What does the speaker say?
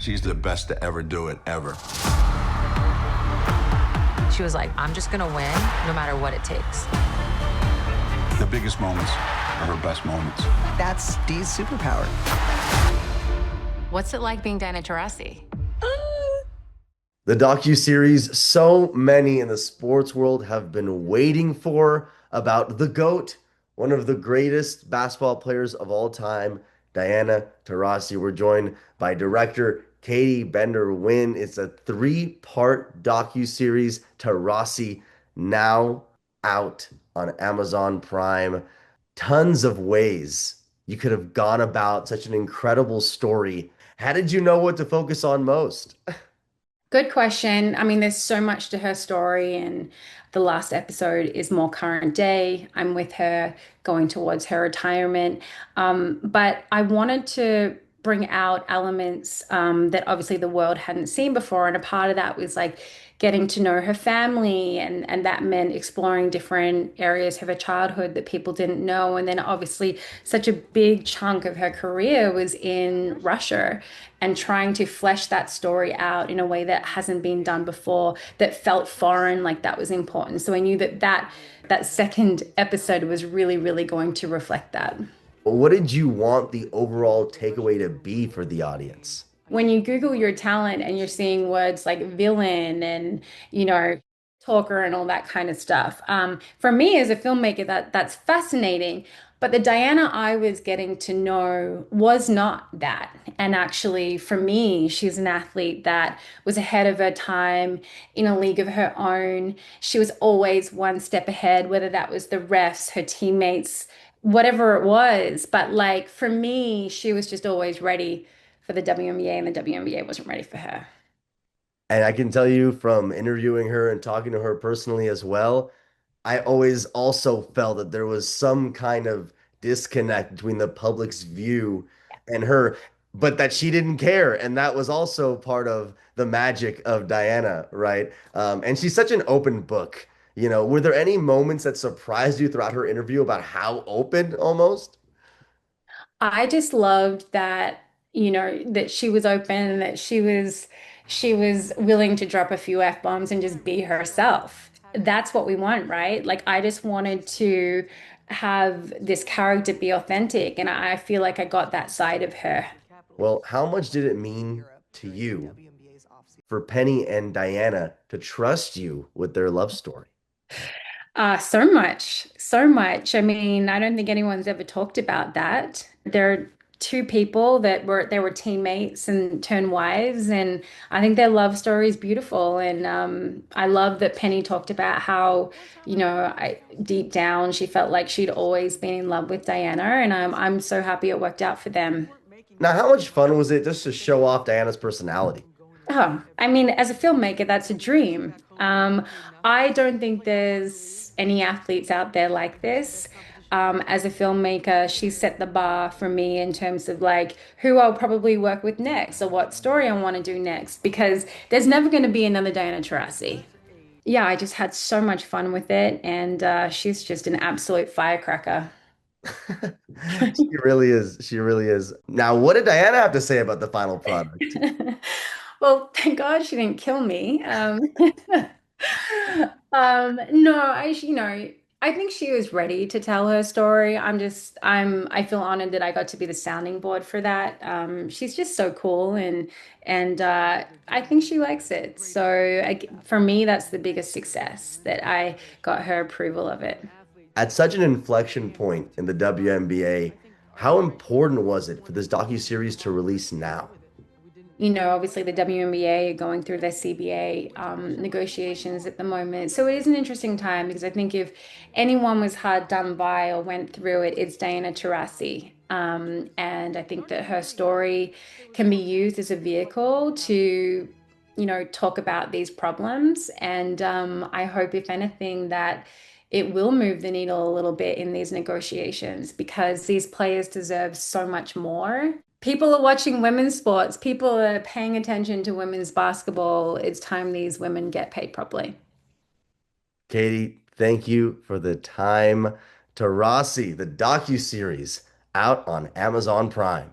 She's the best to ever do it, ever. She was like, I'm just gonna win no matter what it takes. The biggest moments are her best moments. That's Dee's superpower. What's it like being Diana Taurasi? The docuseries so many in the sports world have been waiting for about the GOAT, one of the greatest basketball players of all time, Diana Taurasi. We're joined by director Katie Bender-Wynn. It's a three-part docuseries, Taurasi, now out on Amazon Prime. Tons of ways you could have gone about such an incredible story. How did you know what to focus on most? Good question. I mean, there's so much to her story, and the last episode is more current day. I'm with her going towards her retirement. But I wanted to bring out elements that obviously the world hadn't seen before. And a part of that was like getting to know her family, and that meant exploring different areas of her childhood that people didn't know. And then obviously such a big chunk of her career was in Russia, and trying to flesh that story out in a way that hasn't been done before, that felt foreign, like that was important. So I knew that second episode was really, really going to reflect that. What did you want the overall takeaway to be for the audience? When you Google your talent and you're seeing words like villain and, talker and all that kind of stuff, for me as a filmmaker, that's fascinating. But the Diana I was getting to know was not that. And actually, for me, she's an athlete that was ahead of her time in a league of her own. She was always one step ahead, whether that was the refs, her teammates, whatever it was. But like for me, she was just always ready for the WNBA, and the WNBA wasn't ready for her. And I can tell you from interviewing her and talking to her personally as well, I always also felt that there was some kind of disconnect between the public's view and her, but that she didn't care. And that was also part of the magic of Diana, right? And she's such an open book. Were there any moments that surprised you throughout her interview about how open almost? I just loved that, that she was open, that she was willing to drop a few F-bombs and just be herself. That's what we want, right? Like I just wanted to have this character be authentic, and I feel like I got that side of her. Well, how much did it mean to you for Penny and Diana to trust you with their love story? So much, so much. I mean, I don't think anyone's ever talked about that. There are two people that were teammates and turned wives, and I think their love story is beautiful. And I love that Penny talked about how, deep down she felt like she'd always been in love with Diana, and I'm so happy it worked out for them. Now, how much fun was it just to show off Diana's personality? Oh, I mean, as a filmmaker, that's a dream. I don't think there's any athletes out there like this. As a filmmaker, she set the bar for me in terms of like who I'll probably work with next or what story I want to do next, because there's never going to be another Diana Taurasi. Yeah, I just had so much fun with it, and she's just an absolute firecracker. She really is. She really is. Now, what did Diana have to say about the final product? Well, thank God she didn't kill me. No, I think she was ready to tell her story. I feel honored that I got to be the sounding board for that. She's just so cool, and I think she likes it. So for me, that's the biggest success, that I got her approval of it. At such an inflection point in the WNBA, how important was it for this docuseries to release now? Obviously the WNBA are going through their CBA negotiations at the moment. So it is an interesting time, because I think if anyone was hard done by or went through it, it's Diana Taurasi. And I think that her story can be used as a vehicle to, talk about these problems. And I hope, if anything, that it will move the needle a little bit in these negotiations, because these players deserve so much more. People are watching women's sports. People are paying attention to women's basketball. It's time these women get paid properly. Katie, thank you for the time. Taurasi, the docuseries, out on Amazon Prime.